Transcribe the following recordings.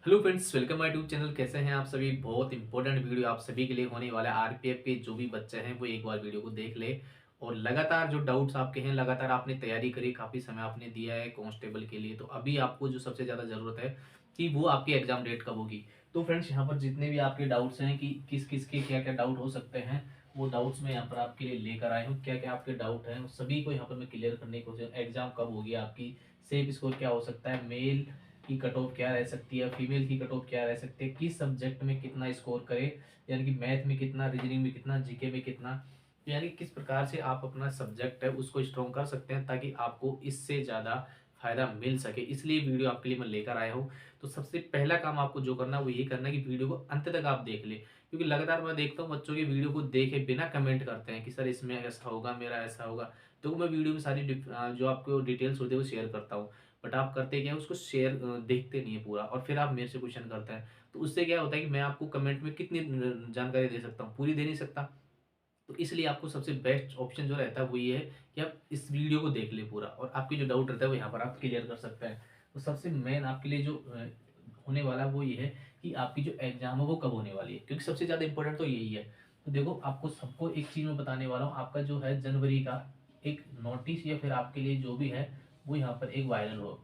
Hello friends, welcome my YouTube channel. कैसे हैं आप सभी। बहुत इंपॉर्टेंट वीडियो आप सभी के लिए होने वाला है। आरपीएफ के जो भी बच्चे हैं वो एक बार वीडियो को देख ले और लगातार जो डाउट्स आपके हैं, लगातार आपने तैयारी करी, काफ़ी समय आपने दिया है कांस्टेबल के लिए, तो अभी आपको जो सबसे ज़्यादा ज़रूरत है कि वो आपकी एग्जाम डेट कब होगी। तो फ्रेंड्स, यहाँ पर जितने भी आपके डाउट्स हैं कि किस किस के क्या क्या डाउट हो सकते हैं, वो डाउट्स मैं यहाँ पर आपके लिए लेकर आया हूँ। क्या क्या आपके डाउट हैं उस सभी को यहाँ पर मैं क्लियर करने की कोशिश। एग्जाम कब होगी आपकी, सेफ स्कोर क्या हो सकता है, मेल की कट ऑफ क्या रह सकती है, फीमेल की कट ऑफ क्या रह सकती है, किस सब्जेक्ट में कितना स्कोर करे, यानी कि मैथ में कितना, रीजनिंग में कितना, जीके में कितना, तो यानी किस प्रकार से आप अपना सब्जेक्ट है उसको स्ट्रॉन्ग कर सकते हैं ताकि आपको इससे ज़्यादा फायदा मिल सके। इसलिए वीडियो आपके लिए मैं लेकर आया हूँ। तो सबसे पहला काम आपको जो करना है वो ये करना है कि वीडियो को अंत तक आप देख ले, क्योंकि लगातार मैं देखता हूँ बच्चों की वीडियो को देखे बिना कमेंट करते हैं कि सर इसमें ऐसा होगा, मेरा ऐसा होगा। तो मैं वीडियो में सारी जो आपको डिटेल्स होते हैं वो शेयर करता हूँ, बट आप करते क्या है उसको शेयर देखते नहीं है पूरा, और फिर आप मेरे से क्वेश्चन करते हैं। तो उससे क्या होता है कि मैं आपको कमेंट में कितनी जानकारी दे सकता हूँ, पूरी दे नहीं सकता। तो इसलिए आपको सबसे बेस्ट ऑप्शन जो रहता है वो ये है कि आप इस वीडियो को देख ले पूरा, और आपकी जो डाउट रहता है वो यहाँ पर आप क्लियर कर सकते हैं। तो सबसे मेन आपके लिए जो होने वाला है वो ये है कि आपकी जो एग्जाम है वो कब होने वाली है, क्योंकि सबसे ज़्यादा इंपॉर्टेंट तो यही है। तो देखो, आपको सबको एक चीज़ मैं बताने वाला हूँ। आपका जो है जनवरी का एक नोटिस या फिर आपके लिए जो भी है वो यहाँ पर एक वायरल हो,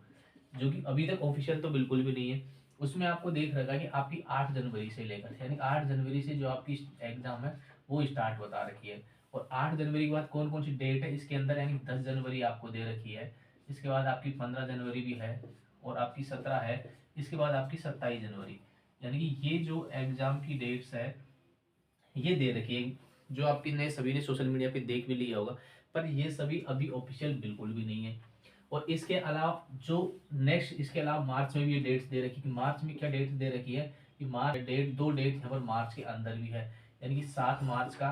जो कि अभी तक ऑफिशियल तो बिल्कुल भी नहीं है। उसमें आपको देख रखा है कि आपकी 8 जनवरी से लेकर, यानी 8 जनवरी से जो आपकी एग्जाम है वो स्टार्ट बता रखी है। और 8 जनवरी के बाद कौन कौन सी डेट है इसके अंदर, यानी 10 जनवरी आपको दे रखी है। इसके बाद आपकी 15 जनवरी भी है और आपकी 17 है। इसके बाद आपकी 27 जनवरी। यानी कि ये जो एग्जाम की डेट्स है ये दे रखी है, जो आपकी ने सभी ने सोशल मीडिया पे देख भी लिया होगा। पर ये सभी अभी ऑफिशियल बिल्कुल भी नहीं है। और इसके अलावा जो नेक्स्ट, इसके अलावा मार्च में भी ये डेट्स दे रखी है। कि मार्च में क्या डेट्स दे रखी है कि मार्च डेट, दो डेट यहाँ पर मार्च के अंदर भी है, यानी कि 7 मार्च का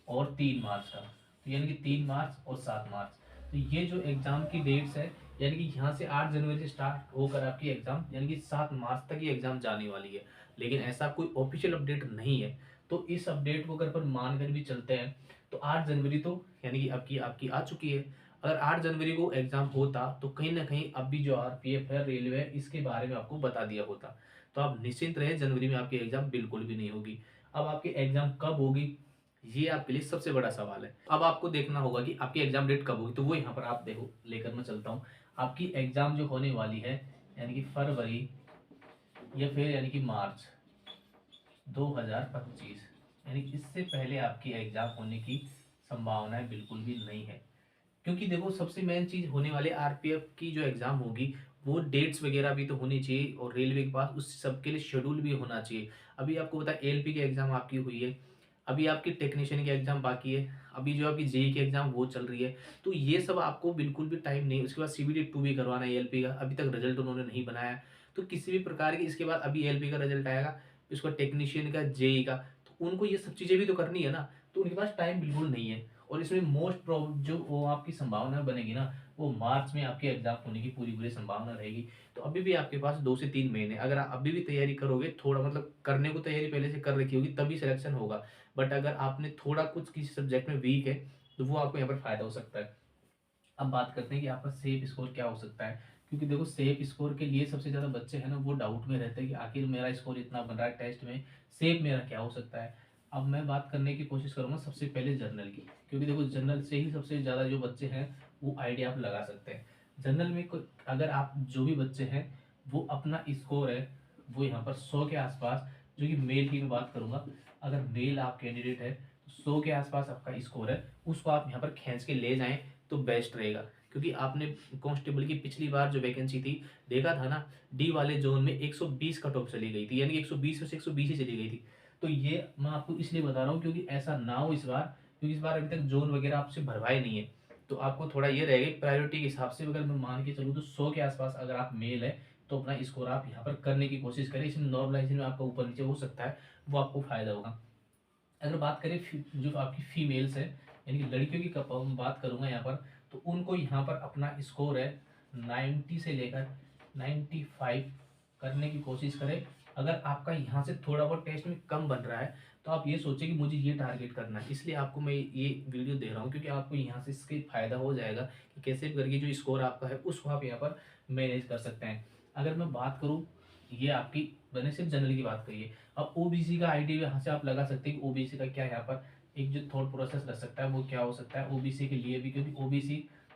और 3 मार्च का। तो यानी कि 3 मार्च और 7 मार्च। तो ये जो एग्जाम की डेट्स है, यानी कि यहाँ से 8 जनवरी से स्टार्ट होकर आपकी एग्जाम यानी कि 7 मार्च तक ये एग्जाम जाने वाली है। लेकिन ऐसा कोई ऑफिशियल अपडेट नहीं है। तो इस अपडेट को अगर अपन मान कर भी चलते हैं तो 8 जनवरी तो यानी कि आपकी आपकी आ चुकी है। अगर 8 जनवरी को एग्जाम होता तो कहीं ना कहीं अब भी जो आरपीएफ है, रेलवे है, इसके बारे में आपको बता दिया होता। तो आप निश्चिंत रहे, जनवरी में आपकी एग्जाम बिल्कुल भी नहीं होगी। अब आपकी एग्जाम कब होगी, ये आपके लिए सबसे बड़ा सवाल है। अब आपको देखना होगा कि आपकी एग्जाम डेट कब होगी, तो वो यहाँ पर आप देखो लेकर मैं चलता हूँ। आपकी एग्जाम जो होने वाली है यानी कि फरवरी या फिर यानी कि मार्च 2025, यानी इससे पहले आपकी एग्जाम होने की संभावनाएं बिल्कुल भी नहीं है। क्योंकि देखो, सबसे मेन चीज होने वाले आरपीएफ की जो एग्जाम होगी वो डेट्स वगैरह भी तो होनी चाहिए, और रेलवे के पास उस सब के लिए शेड्यूल भी होना चाहिए। अभी आपको पता है एलपी की एग्जाम आपकी हुई है, अभी आपकी टेक्नीशियन की एग्जाम बाकी है, अभी जो आपकी जेई की एग्जाम वो चल रही है। तो ये सब आपको बिल्कुल भी टाइम नहीं। उसके बाद सीबीडी 2 भी करवाना है एलपी का, अभी तक रिजल्ट उन्होंने नहीं बनाया। तो किसी भी प्रकार की, इसके बाद अभी एलपी का रिजल्ट आएगा, इसका टेक्नीशियन का, जेई का, तो उनको ये सब चीज़ें भी तो करनी है ना। तो उनके पास टाइम बिल्कुल नहीं है। और इसमें मोस्ट प्रॉब्लम जो वो आपकी संभावना बनेगी ना, वो मार्च में आपके एग्जाम होने की पूरी पूरी संभावना रहेगी। तो अभी भी आपके पास 2 से 3 महीने, अगर आप अभी भी तैयारी करोगे, थोड़ा मतलब करने को तैयारी पहले से कर रखी होगी तभी सिलेक्शन होगा। बट अगर आपने थोड़ा कुछ किसी सब्जेक्ट में वीक है तो वो आपको यहाँ पर फायदा हो सकता है। अब बात करते हैं कि आपका सेफ स्कोर क्या हो सकता है। क्योंकि देखो, सेफ स्कोर के लिए सबसे ज़्यादा बच्चे हैं ना वो डाउट में रहते हैं कि आखिर मेरा स्कोर इतना बन रहा है टेस्ट में, सेफ मेरा क्या हो सकता है। अब मैं बात करने की कोशिश करूँगा सबसे पहले जर्नल की, क्योंकि देखो जनरल से ही सबसे ज़्यादा जो बच्चे हैं वो आइडिया आप लगा सकते हैं। जनरल में अगर आप जो भी बच्चे हैं वो अपना स्कोर है वो यहाँ पर 100 के आसपास, जो कि मेल की मैं बात करूँगा, अगर मेल आप कैंडिडेट है तो 100 के आसपास आपका स्कोर है, उसको आप यहाँ पर खींच के ले जाएं तो बेस्ट रहेगा। क्योंकि आपने कांस्टेबल की पिछली बार जो वैकेंसी थी देखा था ना, डी वाले जोन में 120 कट ऑफ चली गई थी, यानी कि 120 में से 120 ही चली गई थी। तो ये मैं आपको इसलिए बता रहा हूँ क्योंकि ऐसा ना हो इस बार, क्योंकि इस बार अभी तक जोन वगैरह आपसे भरवाए नहीं है। तो आपको थोड़ा ये रहेगा प्रायोरिटी के हिसाब से, अगर मैं मान के चलूँ तो 100 के आसपास अगर आप मेल है तो अपना स्कोर आप यहाँ पर करने की कोशिश करें। इसमें नॉर्मलाइजेशन में आपका ऊपर नीचे हो सकता है, वो आपको फायदा होगा। अगर बात करें जो आपकी फीमेल्स है, यानी कि लड़कियों की बात करूंगा यहाँ पर, तो उनको यहाँ पर अपना स्कोर है 90 से लेकर 95 करने की कोशिश करें। अगर आपका यहाँ से थोड़ा बहुत टेस्ट में कम बन रहा है तो आप ये सोचें कि मुझे ये टारगेट करना है। इसलिए आपको मैं ये वीडियो दे रहा हूँ, क्योंकि आपको यहाँ से इसके फायदा हो जाएगा कि कैसे भी करके जो स्कोर आपका है उसको आप यहाँ पर मैनेज कर सकते हैं। अगर मैं बात करूँ ये आपकी मैंने सिर्फ जनरल की बात करी है। अब ओबीसी का आईडी यहाँ से आप लगा सकते हैं कि ओबीसी का क्या यहाँ पर एक जो थॉट प्रोसेस रह सकता है वो क्या हो सकता है ओबीसी के लिए भी, क्योंकि ओबीसी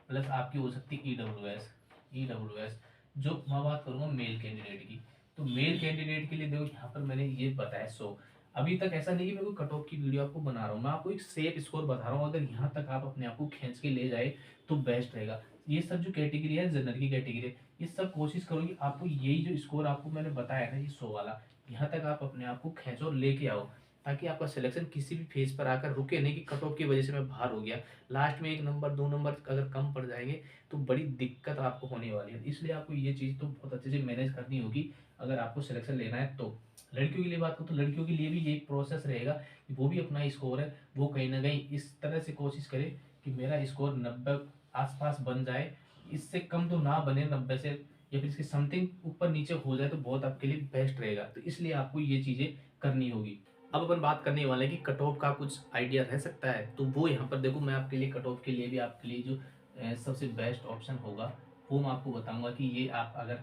प्लस आपकी हो सकती है ईडब्ल्यूएस। ईडब्ल्यूएस जो मैं बात करूंगा मेल कैंडिडेट की, तो मेल कैंडिडेट के लिए देखो यहाँ पर मैंने ये बताया 100। अभी तक ऐसा नहीं कि मैं कोई कट ऑफ की वीडियो आपको बना रहा हूँ, मैं आपको एक सेफ स्कोर बता रहा हूँ। अगर यहाँ तक आप अपने आप को खींच के ले जाए तो बेस्ट रहेगा। ये सब जो कैटेगरी है जनरल की कैटेगरी है, ये सब कोशिश करो कि आपको यही जो स्कोर आपको मैंने बताया ना ये 100 वाला, यहाँ तक आप अपने आप को खींचो और लेके आओ, ताकि आपका सिलेक्शन किसी भी फेज पर आकर रुके नहीं कि कट ऑफ की वजह से मैं बाहर हो गया, लास्ट में 1 नंबर 2 नंबर अगर कम पड़ जाएंगे तो बड़ी दिक्कत आपको होने वाली है। इसलिए आपको ये चीज़ तो बहुत अच्छे से मैनेज करनी होगी अगर आपको सिलेक्शन लेना है तो। लड़कियों के लिए बात करूँ तो लड़कियों के लिए भी ये एक प्रोसेस रहेगा कि वो भी अपना स्कोर है वो कहीं ना कहीं इस तरह से कोशिश करे कि मेरा स्कोर 90 आसपास बन जाए, इससे कम तो ना बने 90 से, या फिर इसके समथिंग ऊपर नीचे हो जाए तो बहुत आपके लिए बेस्ट रहेगा। तो इसलिए आपको ये चीज़ें करनी होगी। अब अपन बात करने वाले हैं कि कट ऑफ का कुछ आइडिया रह सकता है, तो वो यहाँ पर देखो मैं आपके लिए कट ऑफ के लिए भी आपके लिए जो सबसे बेस्ट ऑप्शन होगा वो मैं आपको बताऊंगा कि ये आप अगर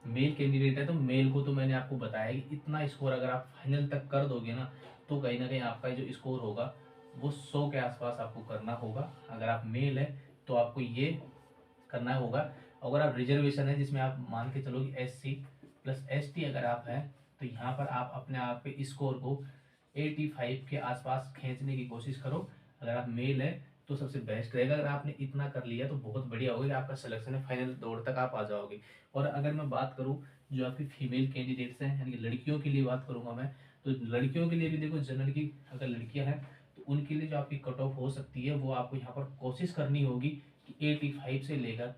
मेल कैंडिडेट है तो मेल को तो मैंने आपको बताया कि इतना स्कोर अगर आप फाइनल तक कर दोगे ना तो कहीं ना कहीं आपका जो स्कोर होगा वो 100 के आसपास आपको करना होगा। अगर आप मेल है तो आपको ये करना होगा। अगर आप रिजर्वेशन है जिसमें आप मान के चलो कि SC प्लस ST अगर आप हैं तो यहाँ पर आप अपने आप पे स्कोर को 85 के आसपास खींचने की कोशिश करो। अगर आप मेल है तो सबसे बेस्ट रहेगा। अगर आपने इतना कर लिया तो बहुत बढ़िया होगा, आपका सिलेक्शन है फाइनल दौड़ तक आप आ जाओगे। और अगर मैं बात करूँ जो आपकी फीमेल कैंडिडेट्स हैं यानी कि लड़कियों के लिए बात करूँगा मैं, तो लड़कियों के लिए भी देखो जनरल की अगर लड़कियां हैं तो उनके लिए जो आपकी कट ऑफ हो सकती है वो आपको यहाँ पर कोशिश करनी होगी कि 85 से लेकर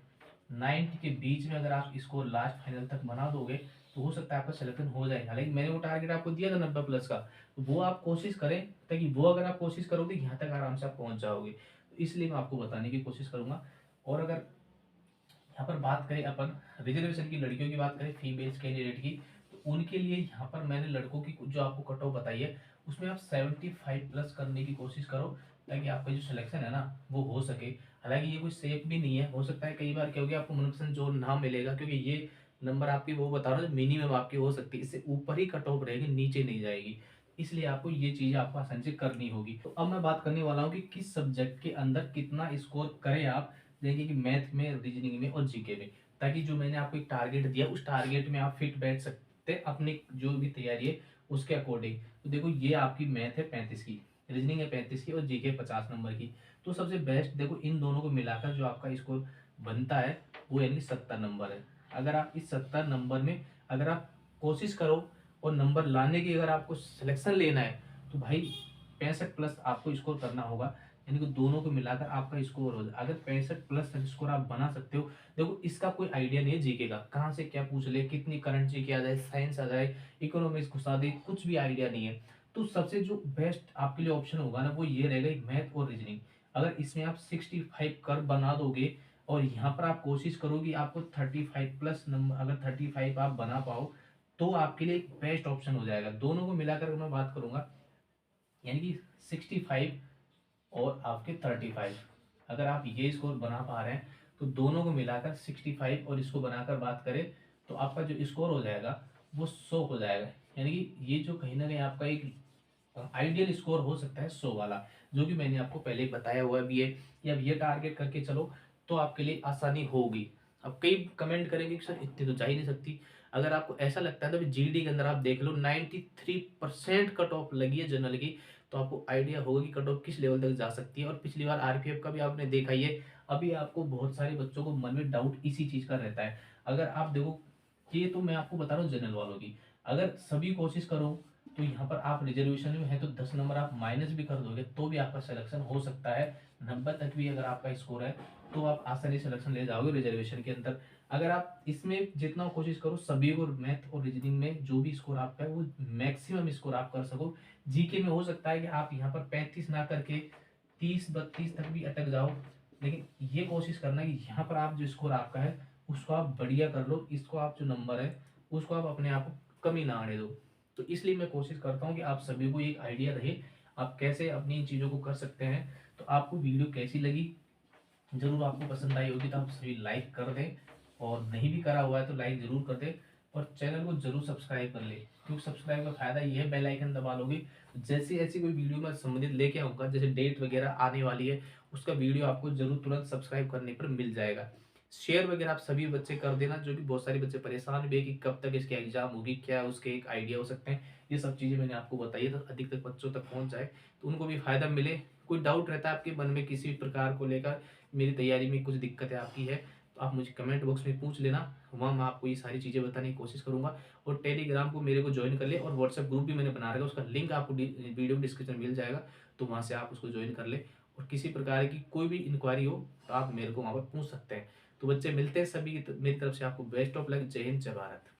90 के बीच में अगर आप इसको लास्ट फाइनल तक बना दोगे तो हो सकता है आपका सिलेक्शन हो जाए। हालांकि मैंने वो टारगेट आपको दिया था 90 प्लस का, तो वो आप कोशिश करें, ताकि वो अगर आप कोशिश करोगे यहाँ तक आराम से आप पहुँच जाओगे। तो इसलिए मैं आपको बताने की कोशिश करूँगा। और अगर यहाँ पर बात करें अपन रिजर्वेशन की लड़कियों की बात करें फीमेल्स कैंडिडेट की, तो उनके लिए यहाँ पर मैंने लड़कों की जो आपको कट ऑफ बताई है उसमें आप 75 प्लस करने की कोशिश करो, ताकि आपका जो सिलेक्शन है ना वो हो सके। हालांकि ये कोई सेफ भी नहीं है, हो सकता है कई बार क्या होगी आपको मनपसंद जो ना मिलेगा, क्योंकि ये नंबर आपकी वो बता रहा हूँ मिनिमम आपकी हो सकती है, इससे ऊपर ही कट ऑफ रहेगी नीचे नहीं जाएगी। इसलिए आपको ये चीज़ आपको आसानी से करनी होगी। तो अब मैं बात करने वाला हूँ कि किस सब्जेक्ट के अंदर कितना स्कोर करें आप, देंगे कि मैथ में रीजनिंग में और जीके में, ताकि जो मैंने आपको एक टारगेट दिया उस टारगेट में आप फिट बैठ सकते अपनी जो भी तैयारी है उसके अकॉर्डिंग। तो देखो ये आपकी मैथ है 35 की, रीजनिंग है 35 की और जीके 50 नंबर की। तो सबसे बेस्ट देखो इन दोनों को मिलाकर जो आपका स्कोर बनता है वो यानी 70 नंबर है। अगर आप इस 70 नंबर में अगर आप कोशिश करो और नंबर लाने की अगर आपको सिलेक्शन लेना है तो भाई 65 प्लस आपको स्कोर करना होगा, यानी कि दोनों को मिलाकर आपका स्कोर हो जाए। अगर 65 प्लस स्कोर आप बना सकते हो, देखो इसका कोई आइडिया नहीं है जीके का, कहाँ से क्या पूछ ले, कितनी करंट जीके आ जाए, साइंस आ जाए, इकोनॉमिक्स घुसा दे, कुछ भी आइडिया नहीं है। तो सबसे जो बेस्ट आपके लिए ऑप्शन होगा ना वो ये रहेगा मैथ और रीजनिंग। अगर इसमें आप 65 कर बना दोगे और यहाँ पर आप कोशिश करोगे आपको 35 प्लस नंबर, अगर 35 आप बना पाओ तो आपके लिए एक बेस्ट ऑप्शन हो जाएगा। दोनों को मिलाकर मैं बात करूंगा यानी कि 65 और आपके 35, अगर आप ये स्कोर बना पा रहे हैं तो दोनों को मिलाकर 65 और इसको बनाकर बात करें तो आपका जो स्कोर हो जाएगा वो 100 हो जाएगा। यानी कि ये जो कहीं ना कहीं आपका एक आइडियल स्कोर हो सकता है 100 वाला, जो कि मैंने आपको पहले बताया हुआ भी है कि अब ये टारगेट करके चलो तो आपके लिए आसानी होगी। अब कई कमेंट करेंगे कि सर इतनी तो जा ही नहीं सकती। अगर आपको ऐसा लगता है तो जीडी के अंदर आप देख लो 93% कट ऑफ लगी है जनरल की, तो आपको आइडिया होगा कि कट ऑफ किस लेवल तक जा सकती है। और पिछली बार आरपीएफ का भी आपने देखा ही है। अभी आपको बहुत सारे बच्चों को मन में डाउट इसी चीज का रहता है। अगर आप देखो ये तो मैं आपको बता रहा हूँ जनरल वालों की, अगर सभी कोशिश करो तो यहाँ पर आप रिजर्वेशन में है तो 10 नंबर आप माइनस भी कर दोगे तो भी आपका सिलेक्शन हो सकता है। 90 तक भी अगर आपका स्कोर है तो आप आसानी से सिलेक्शन ले जाओगे रिजर्वेशन के अंदर। अगर आप इसमें जितना कोशिश करो सभी को मैथ और रीजनिंग में जो भी स्कोर आपका है वो मैक्सिमम स्कोर आप कर सको। जीके में हो सकता है कि आप यहाँ पर 35 ना करके 30 32 तक भी अटक जाओ, लेकिन ये कोशिश करना कि यहाँ पर आप जो स्कोर आपका है उसको आप बढ़िया कर लो, इसको आप जो नंबर है उसको आप अपने आप को कमी ना आने दो। तो इसलिए मैं कोशिश करता हूँ कि आप सभी को एक आइडिया रहे आप कैसे अपनी इन चीज़ों को कर सकते हैं। तो आपको वीडियो कैसी लगी, जरूर आपको पसंद आई होगी तो आप सभी लाइक कर दें, और नहीं भी करा हुआ है तो लाइक जरूर कर दें, और चैनल को जरूर सब्सक्राइब कर ले, क्योंकि सब्सक्राइब का फायदा ये है, बेल आइकन दबा लोगे तो जैसी ऐसी कोई वीडियो मैं संबंधित लेके आऊँगा, जैसे डेट वगैरह आने वाली है, उसका वीडियो आपको जरूर तुरंत सब्सक्राइब करने पर मिल जाएगा। शेयर वगैरह आप सभी बच्चे कर देना, जो कि बहुत सारे बच्चे परेशान भी है कि कब तक इसकी एग्जाम होगी, क्या उसके एक आइडिया हो सकते हैं। ये सब चीज़ें मैंने आपको बताई है, तो अधिक तक बच्चों तक पहुंच जाए, तो उनको भी फायदा मिले। कोई डाउट रहता है आपके मन में किसी भी प्रकार को लेकर, मेरी तैयारी में कुछ दिक्कत है आपकी है, तो आप मुझे कमेंट बॉक्स में पूछ लेना, वहाँ मैं आपको ये सारी चीज़ें बताने की कोशिश करूँगा। और टेलीग्राम को मेरे को ज्वाइन कर ले, और व्हाट्सएप ग्रुप भी मैंने बना रखा है, उसका लिंक आपको वीडियो डिस्क्रिप्शन में मिल जाएगा, तो वहाँ से आप उसको ज्वाइन कर ले। और किसी प्रकार की कोई भी इंक्वायरी हो तो आप मेरे को वहाँ पर पूछ सकते हैं। तो बच्चे मिलते हैं सभी की मेरी तरफ से आपको बेस्ट ऑफ लक। जय हिंद, जय भारत।